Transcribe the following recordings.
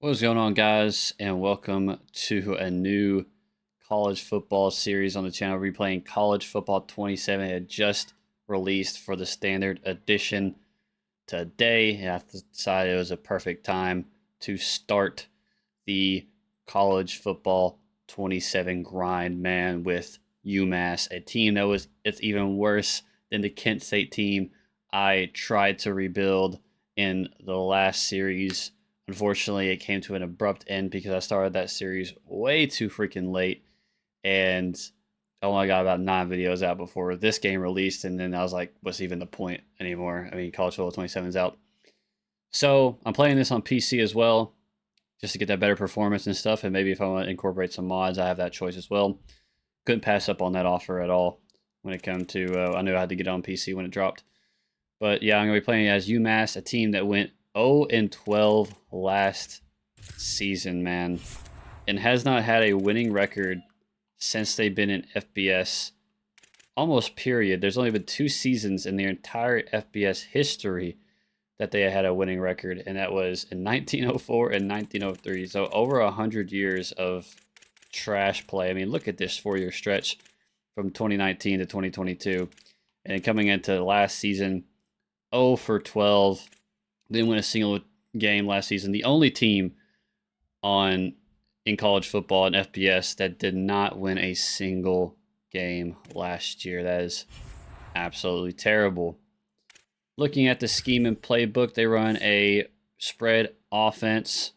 What's going on, guys, and welcome to a new college football series on the channel. We're playing College Football 27. It had just released for the standard edition today, and I decided it was a perfect time to start the College Football 27 grind, man, with UMass, a team it's even worse than the Kent State team I tried to rebuild in the last series. Unfortunately, it came to an abrupt end because I started that series way too freaking late, and I only got about 9 videos out before this game released, and then I was like, what's even the point anymore? I mean, College Football 27 is out. So I'm playing this on PC as well, just to get that better performance and stuff, and maybe if I want to incorporate some mods, I have that choice as well. Couldn't pass up on that offer at all when it came to, I knew I had to get it on PC when it dropped. But yeah, I'm going to be playing as UMass, a team that went 0-12 last season, man, and has not had a winning record since they've been in FBS, almost period. There's only been 2 seasons in their entire FBS history that they had a winning record, and that was in 1904 and 1903. So over 100 years of trash play. I mean, look at this 4-year stretch from 2019 to 2022, and coming into last season, 0 for 12. Didn't win a single game last season. The only team in college football and FBS that did not win a single game last year. That is absolutely terrible. Looking at the scheme and playbook, they run a spread offense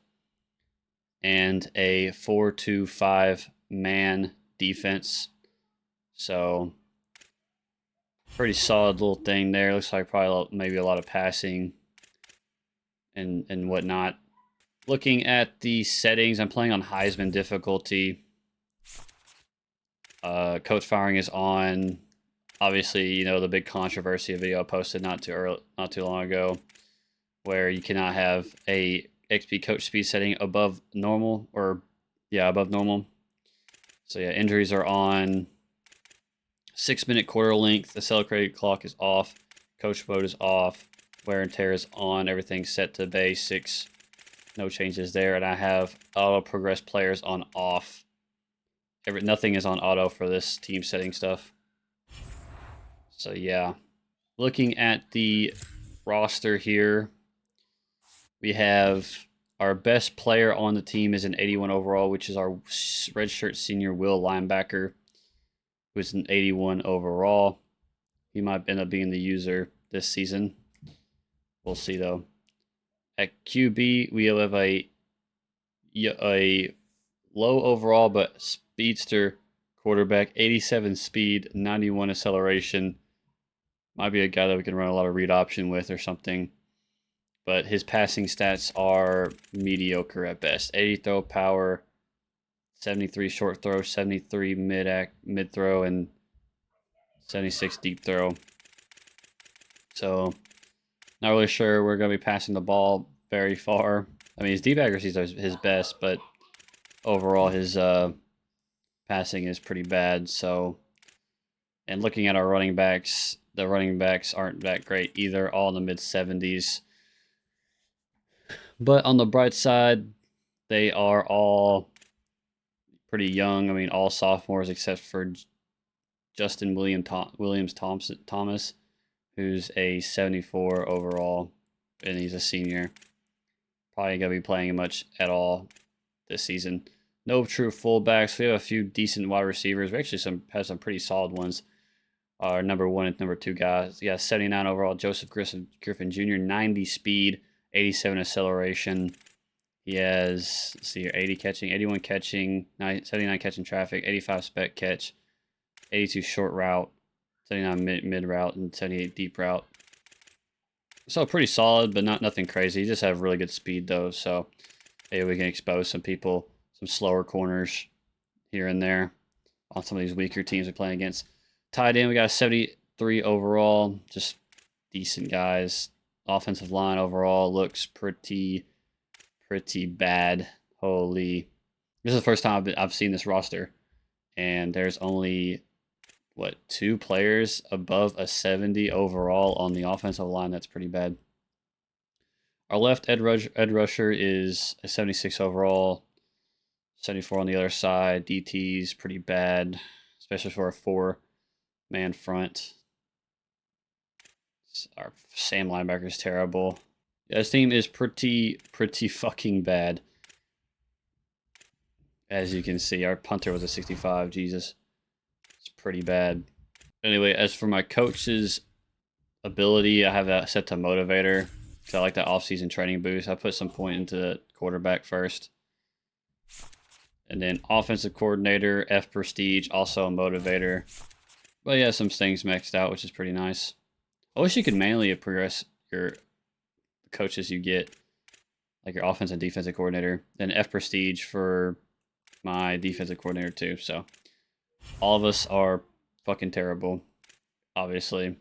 and a 4-2-5 man defense. So pretty solid little thing there. Looks like probably maybe a lot of passing and whatnot. Looking at the settings, I'm playing on Heisman difficulty. Coach firing is on. Obviously, you know the big controversy video I posted not too long ago, where you cannot have a XP coach speed setting above normal, above normal. So yeah, injuries are on. 6-minute quarter length. Accelerated clock is off. Coach mode is off. Wear and tear is on. Everything's set to basics. No changes there. And I have auto progress players on off. Nothing is on auto for this team setting stuff. So yeah, looking at the roster here, we have our best player on the team is an 81 overall, which is our redshirt senior Will linebacker, who's an 81 overall. He might end up being the user this season. We'll see though. At QB, we have a low overall but speedster quarterback, 87 speed, 91 acceleration. Might be a guy that we can run a lot of read option with or something. But his passing stats are mediocre at best. 80 throw power, 73 short throw, 73 mid throw, and 76 deep throw. So not really sure we're going to be passing the ball very far. I mean, his deep accuracy is his best, but overall his passing is pretty bad. So, and looking at our running backs, the running backs aren't that great either, all in the mid-70s. But on the bright side, they are all pretty young. I mean, all sophomores except for Justin Williams Thomas, who's a 74 overall, and he's a senior. Probably going to be playing much at all this season. No true fullbacks. We have a few decent wide receivers. We actually have some pretty solid ones. Our number 1 and number 2 guys. Yeah, 79 overall, Joseph Griffin Jr., 90 speed, 87 acceleration. He has, let's see here, 80 catching, 81 catching, 79 catching traffic, 85 spec catch, 82 short route, 79 mid route, and 78 deep route. So pretty solid, but nothing crazy. He just have really good speed though, so maybe we can expose some people, some slower corners here and there on some of these weaker teams we're playing against. Tight end, we got a 73 overall, just decent guys. Offensive line overall looks pretty bad. Holy, this is the first time I've seen this roster, and there's only 2 players above a 70 overall on the offensive line. That's pretty bad. Our left edge rusher is a 76 overall, 74 on the other side. DT's pretty bad, especially for a 4-man front. Our Sam linebacker is terrible. Yeah, this team is pretty fucking bad. As you can see, our punter was a 65. Jesus, it's pretty bad. Anyway, as for my coach's ability, I have that set to motivator because I like that off-season training boost. I put some point into quarterback first. And then offensive coordinator, F prestige, also a motivator. But yeah, some things maxed out, which is pretty nice. I wish you could manually progress your coaches you get, like your offensive and defensive coordinator. Then F prestige for my defensive coordinator too. So all of us are fucking terrible, obviously.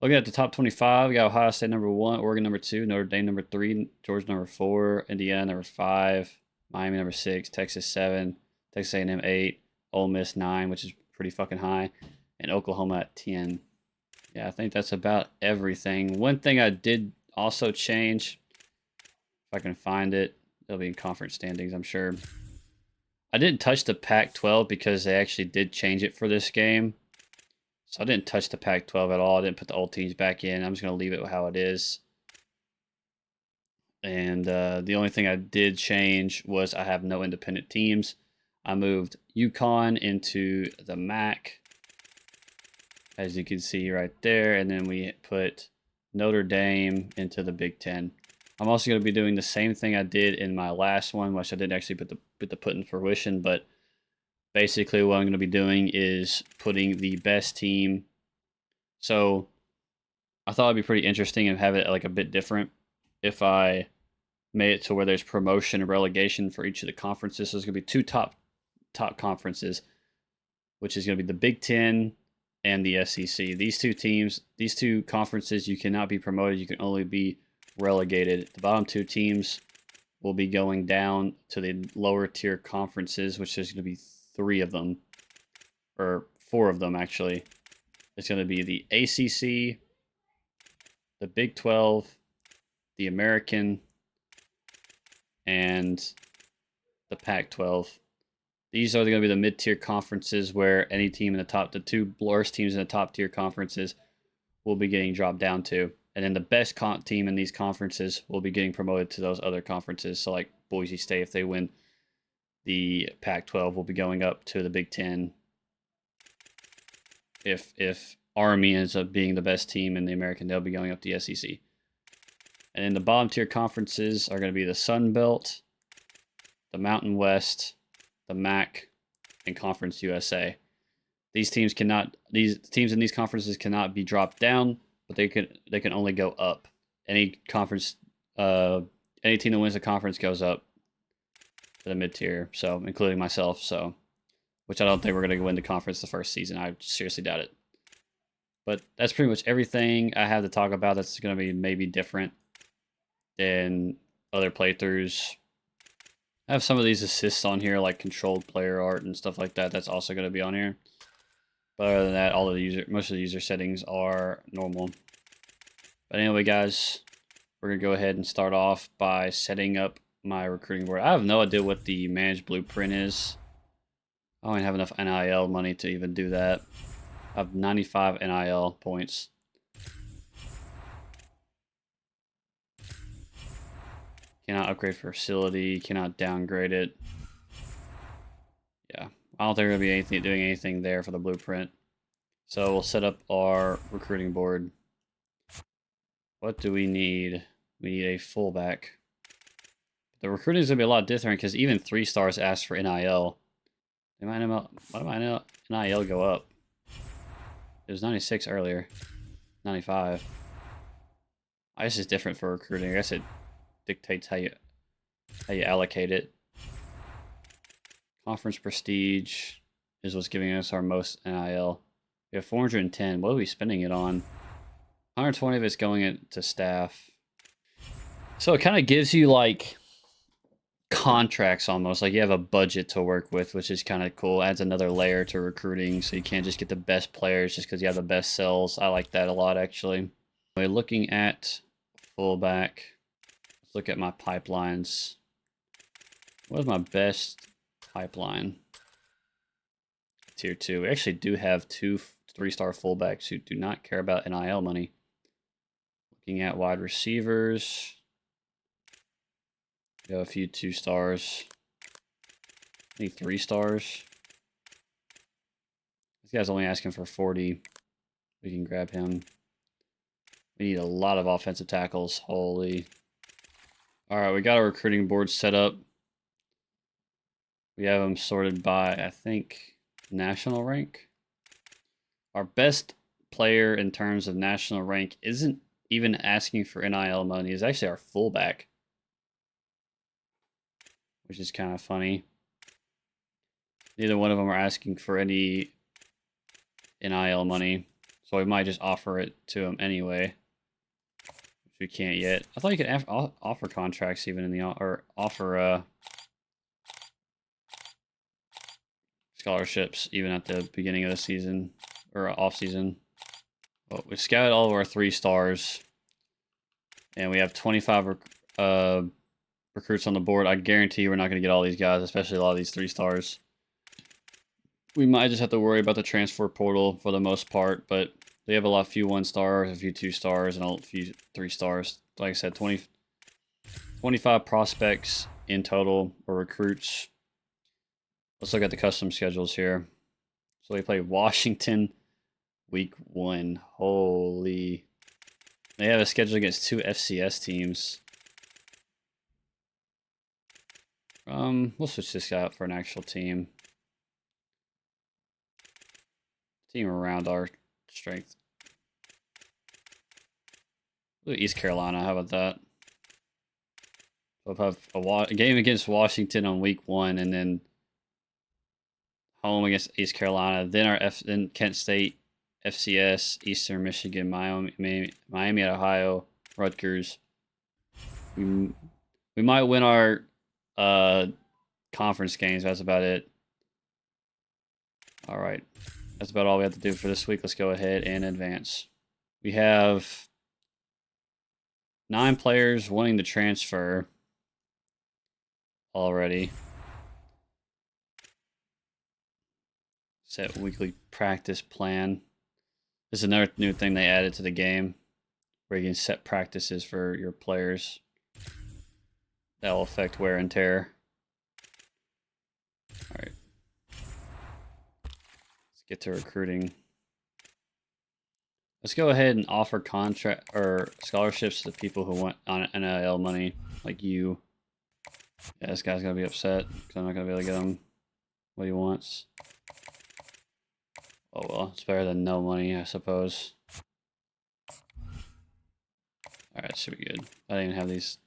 Looking at the top 25, we got Ohio State number 1, Oregon number 2, Notre Dame number 3, Georgia number 4, Indiana number 5, Miami number 6, Texas 7, Texas A&M 8, Ole Miss 9, which is pretty fucking high, and Oklahoma at 10. Yeah, I think that's about everything. One thing I did also change, if I can find it, it'll be in conference standings, I'm sure. I didn't touch the Pac-12 because they actually did change it for this game. So I didn't touch the Pac-12 at all. I didn't put the old teams back in. I'm just going to leave it how it is. And the only thing I did change was I have no independent teams. I moved UConn into the MAC, as you can see right there. And then we put Notre Dame into the Big Ten. I'm also going to be doing the same thing I did in my last one, which I didn't actually put in fruition, but basically what I'm going to be doing is putting the best team. So I thought it'd be pretty interesting and have it like a bit different if I made it to where there's promotion and relegation for each of the conferences. So there's going to be two top conferences, which is going to be the Big Ten and the SEC. These two conferences, you cannot be promoted. You can only be relegated. The bottom 2 teams will be going down to the lower tier conferences, which is going to be 3 of them, or 4 of them actually. It's going to be the ACC, the Big 12, the American, and the Pac-12. These are going to be the mid-tier conferences where any team in the 2 worst teams in the top tier conferences will be getting dropped down to. And then the best team in these conferences will be getting promoted to those other conferences. So like Boise State, if they win the Pac-12, will be going up to the Big Ten. If Army ends up being the best team in the American, they'll be going up to the SEC. And then the bottom tier conferences are going to be the Sun Belt, the Mountain West, the MAC, and Conference USA. These teams in these conferences cannot be dropped down, but they can only go up. Any conference, any team that wins the conference goes up to the mid tier. So including myself. So, which I don't think we're going to win the conference the first season. I seriously doubt it. But that's pretty much everything I have to talk about. That's going to be maybe different than other playthroughs. I have some of these assists on here, like controlled player art and stuff like that. That's also going to be on here. But other than that, most of the user settings are normal. But anyway, guys, we're going to go ahead and start off by setting up my recruiting board. I have no idea what the managed blueprint is. I don't even have enough NIL money to even do that. I have 95 NIL points. Cannot upgrade for facility. Cannot downgrade it. Yeah, I don't think we're going to be doing anything there for the blueprint. So we'll set up our recruiting board. What do we need? We need a fullback. The recruiting is going to be a lot different because even 3 stars ask for NIL. Why might NIL go up? It was 96 earlier. 95. I guess it's different for recruiting. I guess it dictates how you allocate it. Conference prestige is what's giving us our most NIL. We have 410. What are we spending it on? 120 of it's going into staff. So it kind of gives you like contracts almost. Like you have a budget to work with, which is kind of cool. Adds another layer to recruiting. So you can't just get the best players just because you have the best sells. I like that a lot actually. We're looking at fullback. look at my pipelines. What is my best pipeline? Tier 2. We actually do have 2 3-star fullbacks who do not care about NIL money. Looking at wide receivers. We have a few 2-stars. Any 3-stars. This guy's only asking for 40. We can grab him. We need a lot of offensive tackles. Holy. Alright, we got our recruiting board set up. We have them sorted by, I think, national rank. Our best player in terms of national rank isn't even asking for NIL money. It's actually our fullback, which is kind of funny. Neither one of them are asking for any NIL money, so we might just offer it to him anyway. Which we can't yet. I thought you could offer contracts even in the or offer scholarships even at the beginning of the season or off season. Well, we scouted all of our 3-stars, and we have 25 recruits on the board. I guarantee we're not going to get all these guys, especially a lot of these 3-stars. We might just have to worry about the transfer portal for the most part, but they have a few 1-stars, a few 2-stars, and a few 3-stars. Like I said, 25 prospects in total, or recruits. Let's look at the custom schedules here. So we play Washington week 1. Holy. They have a schedule against 2 FCS teams. We'll switch this guy out for an actual team. Team around our strength. East Carolina, how about that? We'll have a game against Washington on week 1, and then home against East Carolina. Then Kent State, FCS, Eastern Michigan, Miami at Ohio, Rutgers. We might win our conference games. That's about it. All right. That's about all we have to do for this week. Let's go ahead and advance. We have 9 players wanting to transfer already. Set weekly practice plan. This is another new thing they added to the game, where you can set practices for your players. That will affect wear and tear. All right. Let's get to recruiting. Let's go ahead and offer contract or scholarships to the people who want on NIL money, like you. Yeah, this guy's gonna be upset because I'm not gonna be able to get him what he wants. Oh well, it's better than no money, I suppose. Alright, should be good. I didn't even have these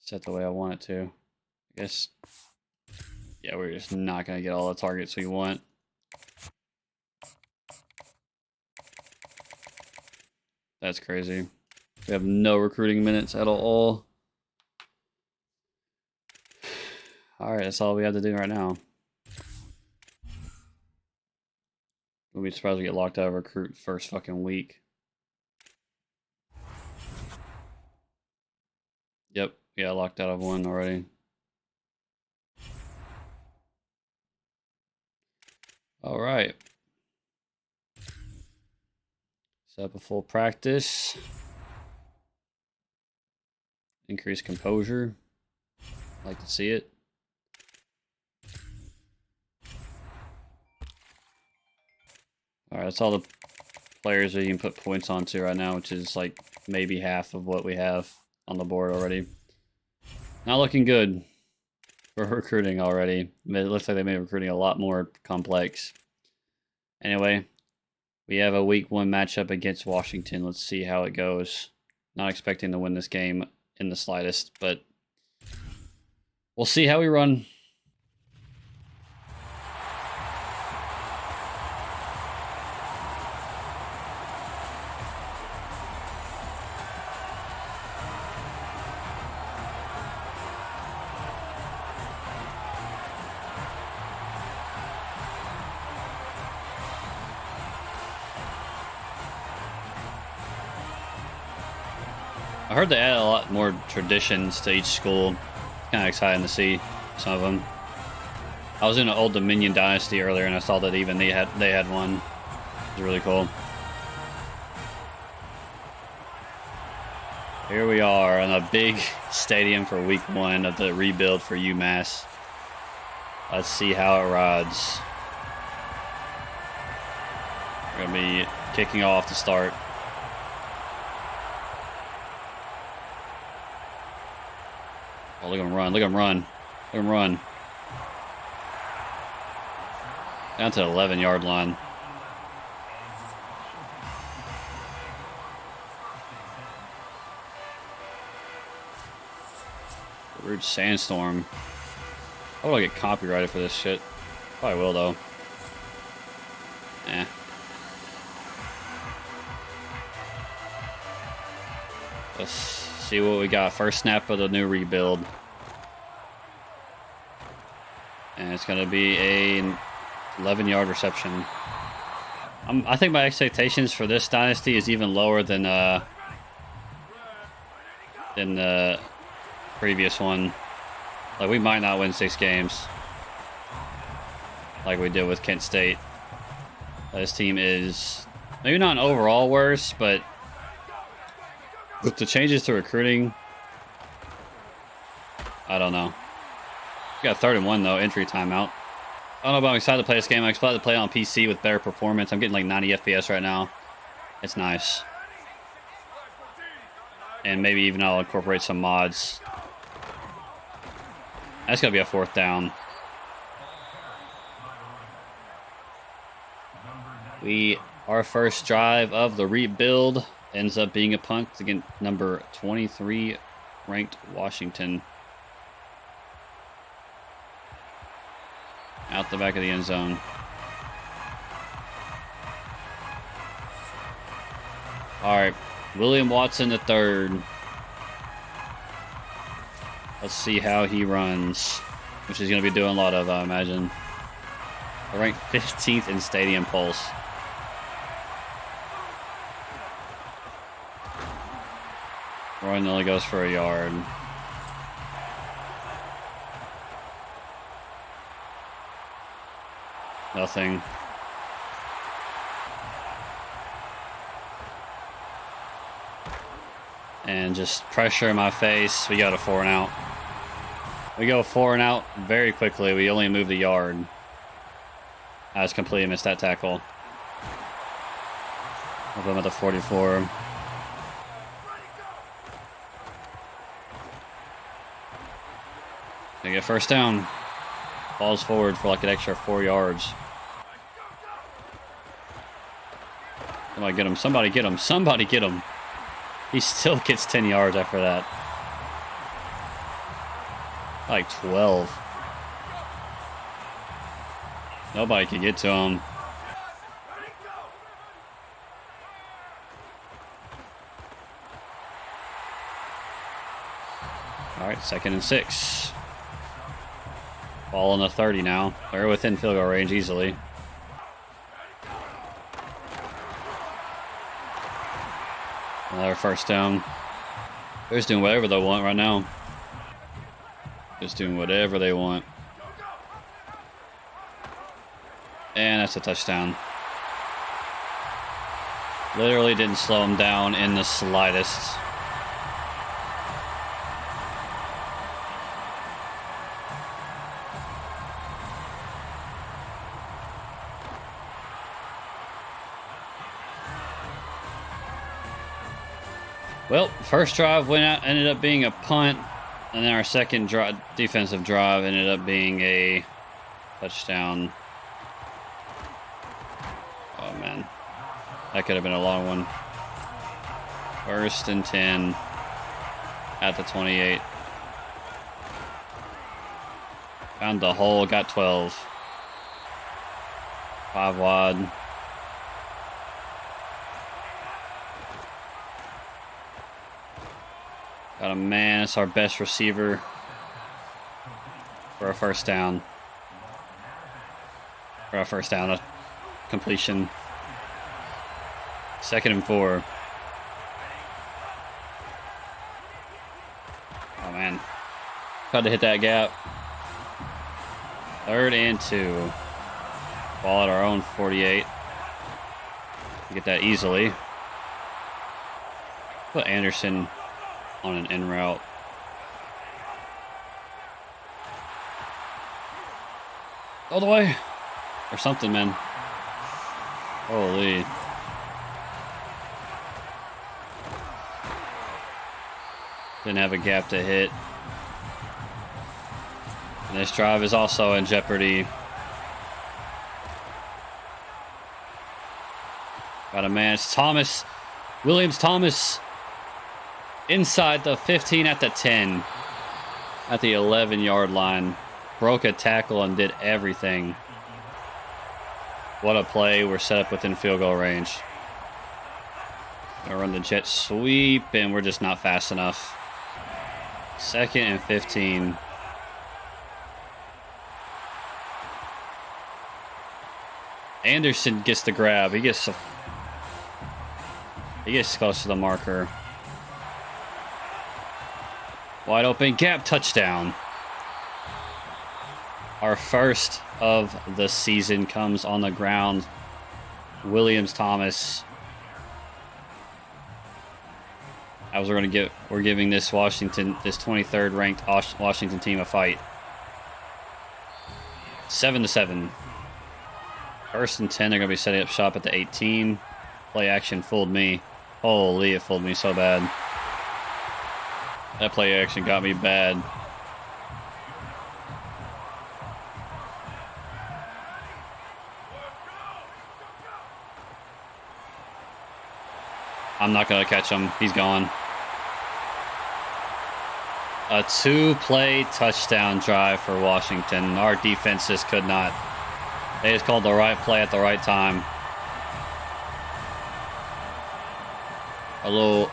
set the way I want it to. I guess, yeah, we're just not gonna get all the targets we want. That's crazy. We have no recruiting minutes at all. Alright, that's all we have to do right now. We'll be surprised we get locked out of recruit first fucking week. Yep, yeah, locked out of one already. Alright. Set up a full practice. Increase composure. Like to see it. Alright, that's all the players that you can put points onto right now, which is like maybe half of what we have on the board already. Not looking good for recruiting already. It looks like they made recruiting a lot more complex. Anyway, we have a week 1 matchup against Washington. Let's see how it goes. Not expecting to win this game in the slightest, but we'll see how we run. I heard they added a lot more traditions to each school. Kind of exciting to see some of them. I was in an Old Dominion Dynasty earlier, and I saw that even they had one. It was really cool. Here we are in a big stadium for week 1 of the rebuild for UMASS. Let's see how it rides. We're going to be kicking off to start. Oh, look at him run. Look at him run. Look at him run. Down to the 11-yard line. Rude sandstorm. How will I get copyrighted for this shit? Probably will, though. Eh. Let's see what we got. First snap of the new rebuild. And it's going to be a 11-yard reception. I think my expectations for this dynasty is even lower than the previous one. Like, we might not win 6 games like we did with Kent State. This team is maybe not an overall worse, but with the changes to recruiting, I don't know. We got 3rd and 1 though, entry timeout. I don't know, but I'm excited to play this game. I'm excited to play on PC with better performance. I'm getting like 90 FPS right now. It's nice. And maybe even I'll incorporate some mods. That's gonna be a 4th down. Our first drive of the rebuild ends up being a punt against number 23 ranked Washington. Out the back of the end zone. All right, William Watson III. Let's see how he runs, which he's going to be doing a lot of, I imagine. We're ranked 15th in Stadium Pulse. Run only goes for a yard. Nothing. And just pressure in my face. We got a 4 and out. We go 4 and out very quickly. We only moved a yard. I just completely missed that tackle. I'll go at the 44. Gonna get 1st down. Balls forward for like an extra 4 yards. Somebody get him. Somebody get him. Somebody get him. He still gets 10 yards after that. Like 12. Nobody can get to him. All right, 2nd and 6. Ball on the 30 now. They're within field goal range easily. Another 1st down. They're just doing whatever they want right now. Just doing whatever they want. And that's a touchdown. Literally didn't slow him down in the slightest. Well, first drive ended up being a punt, and then our second defensive drive ended up being a touchdown. Oh man, that could have been a long one. 1st and 10 at the 28. Found the hole, got 12. 5 wide. Got a man, it's our best receiver for a 1st down. For a 1st down, a completion. 2nd and 4. Tried to hit that gap. 3rd and 2. Ball at our own 48. Get that easily. Put Anderson on an in route. All the way. Or something, man. Holy. Didn't have a gap to hit. And this drive is also in jeopardy. Got a man. It's Thomas. Williams Thomas. Inside the 15 at the 10. At the 11-yard line. Broke a tackle and did everything. What a play. We're set up within field goal range. Gonna run the jet sweep, and we're just not fast enough. 2nd and 15. Anderson gets the grab. He gets close to the marker. Wide open gap, touchdown. Our first of the season comes on the ground. Williams Thomas. As we're giving this 23rd ranked Washington team a fight. 7-7. 1st and 10. They're gonna be setting up shop at the 18. Play action fooled me. Holy, it fooled me so bad. That play action got me bad. I'm not going to catch him. He's gone. A 2-play touchdown drive for Washington. Our defense just could not. They just called the right play at the right time. A little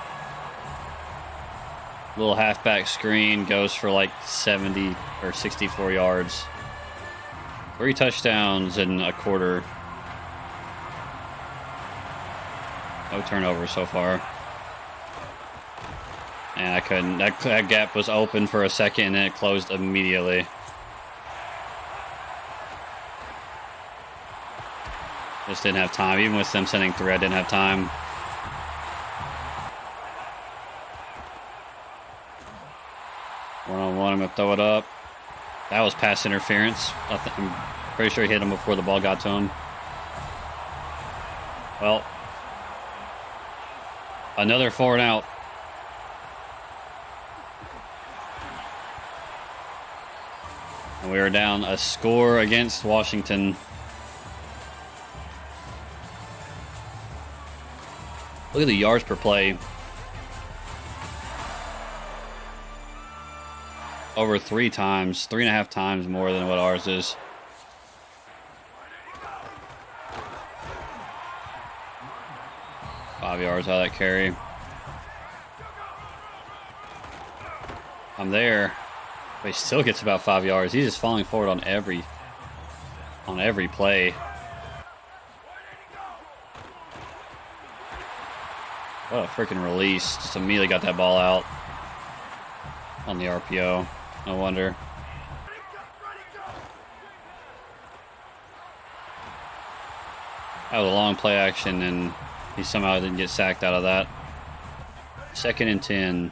halfback screen goes for like 70 or 64 yards. 3 touchdowns in a quarter. No turnover so far. And I couldn't. That gap was open for a second and then it closed immediately. Just didn't have time. Even with them sending 3, I didn't have time. One-on-one, I'm going to throw it up. That was pass interference. I'm pretty sure he hit him before the ball got to him. Well, another 4 and out. And we are down a score against Washington. Look at the yards per play. Over 3.5 times more than what ours is. Five yards out of that carry. I'm there. But he still gets about 5 yards. He's just falling forward on every play. What a freaking release. Just immediately got that ball out on the RPO. No wonder. That was a long play action, and he somehow didn't get sacked out of that. 2nd and 10.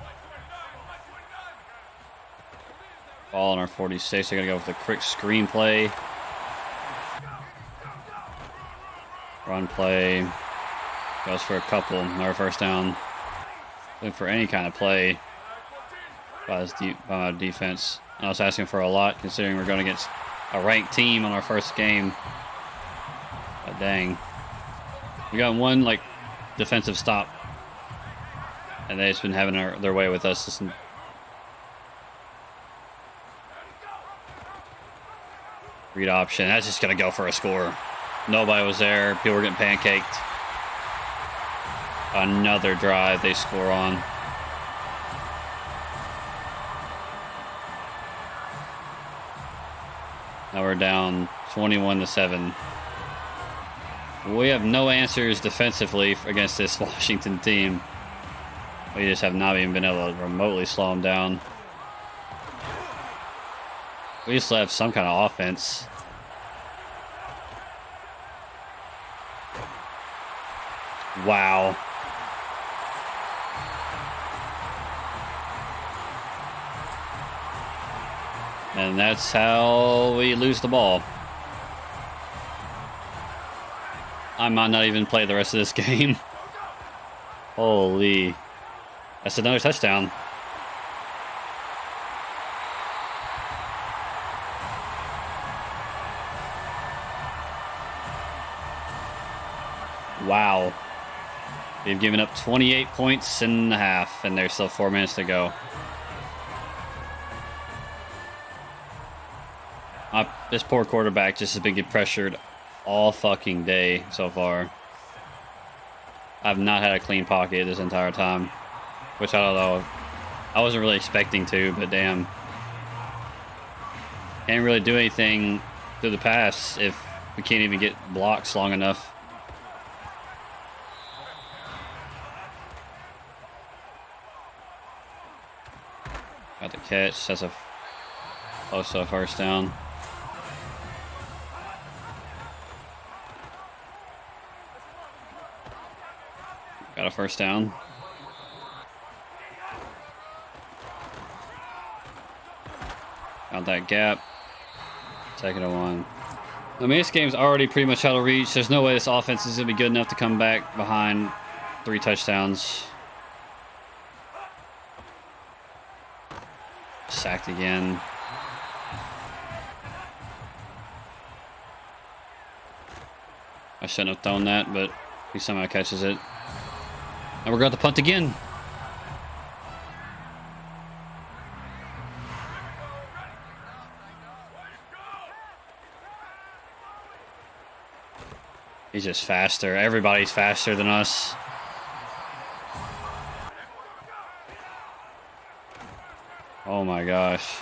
Ball on our 46. They're going to go with a quick screen play. Run play. Goes for a couple. Another first down. Looking for any kind of play by my defense. I was asking for a lot considering we're going against a ranked team on our first game. But dang. We got one defensive stop. And they've just been having their way with us. Read option. That's just going to go for a score. Nobody was there. People were getting pancaked. Another drive they score on. Now we're down 21-7. We have no answers defensively against this Washington team. We just have not even been able to remotely slow them down. We just have some kind of offense. Wow. And that's how we lose the ball. I might not even play the rest of this game. Holy. That's another touchdown. Wow. They've given up 28 points in the half, and there's still 4 minutes to go. This poor quarterback just has been getting pressured all fucking day so far. I've not had a clean pocket this entire time, which I don't know. I wasn't really expecting to, but damn. Can't really do anything through the pass if we can't even get blocks long enough. Got the catch. That's a close to a first down. Got a first down. Got that gap. Second and 1. I mean, this game's already pretty much out of reach. There's no way this offense is going to be good enough to come back behind 3 touchdowns. Sacked again. I shouldn't have thrown that, but he somehow catches it. And we're going to punt again. He's just faster. Everybody's faster than us. Oh my gosh.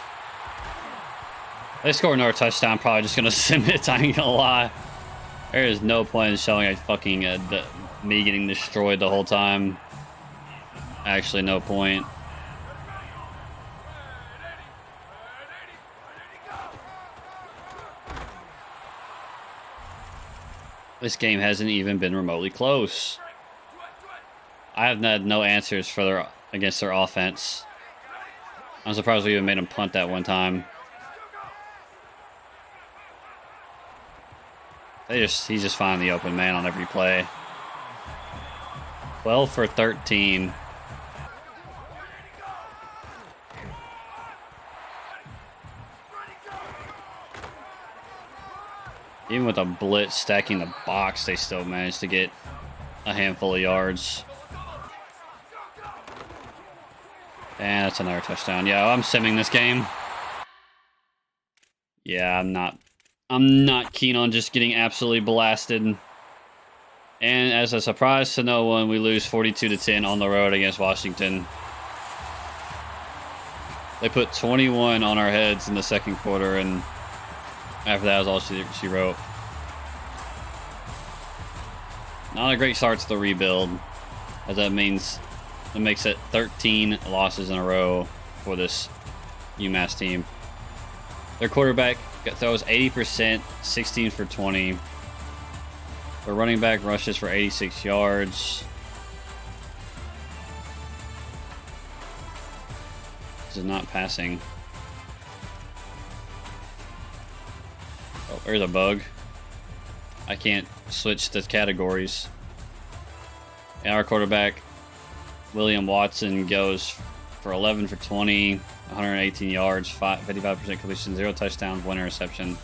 They score another touchdown, probably just gonna submit. I ain't gonna lie. There is no point in showing a fucking me getting destroyed the whole time. Actually, no point. This game hasn't even been remotely close. I have had no answers for against their offense. I'm surprised we even made them punt that one time. He's just finding the open man on every play. 12 for 13. Even with a blitz stacking the box, they still managed to get a handful of yards. And that's another touchdown. Yeah, I'm simming this game. Yeah, I'm not keen on just getting absolutely blasted. And as a surprise to no one, we lose 42-10 on the road against Washington. They put 21 on our heads in the second quarter, and after that was all she wrote. Not a great start to the rebuild, as that means it makes it 13 losses in a row for this UMASS team. Their quarterback throws 80%, 16 for 20. Their running back rushes for 86 yards. This is not passing. Oh, there's a bug. I can't switch the categories. And our quarterback, William Watson, goes for 11 for 20, 118 yards, 55% completion, 0 touchdowns, 1 interception.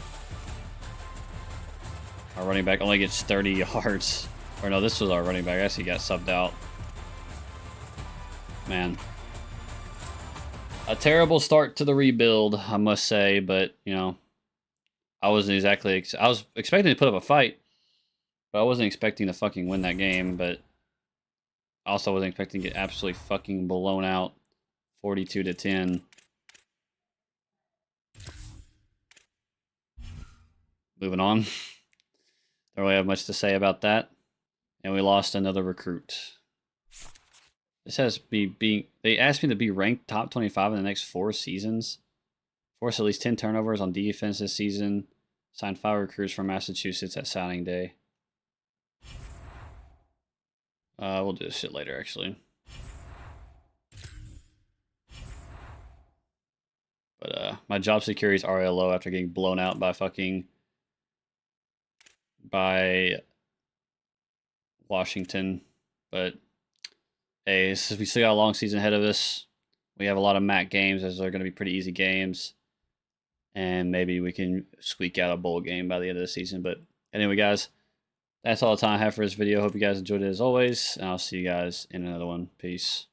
Our running back only gets 30 yards. Or no, this was our running back. I guess he got subbed out. Man. A terrible start to the rebuild, I must say, but, you know, I wasn't exactly... I was expecting to put up a fight, but I wasn't expecting to fucking win that game, but I also wasn't expecting to get absolutely fucking blown out 42-10. Moving on. Don't really have much to say about that. And we lost another recruit. This has me being... They asked me to be ranked top 25 in the next 4 seasons. Forced at least 10 turnovers on defense this season. Signed 5 recruits from Massachusetts at signing day. We'll do this shit later, actually. But my job security is already low after getting blown out by Washington. But hey, we still got a long season ahead of us. We have a lot of MAC games, as they're going to be pretty easy games. And maybe we can squeak out a bowl game by the end of the season. But anyway, guys, that's all the time I have for this video. Hope you guys enjoyed it as always. And I'll see you guys in another one. Peace.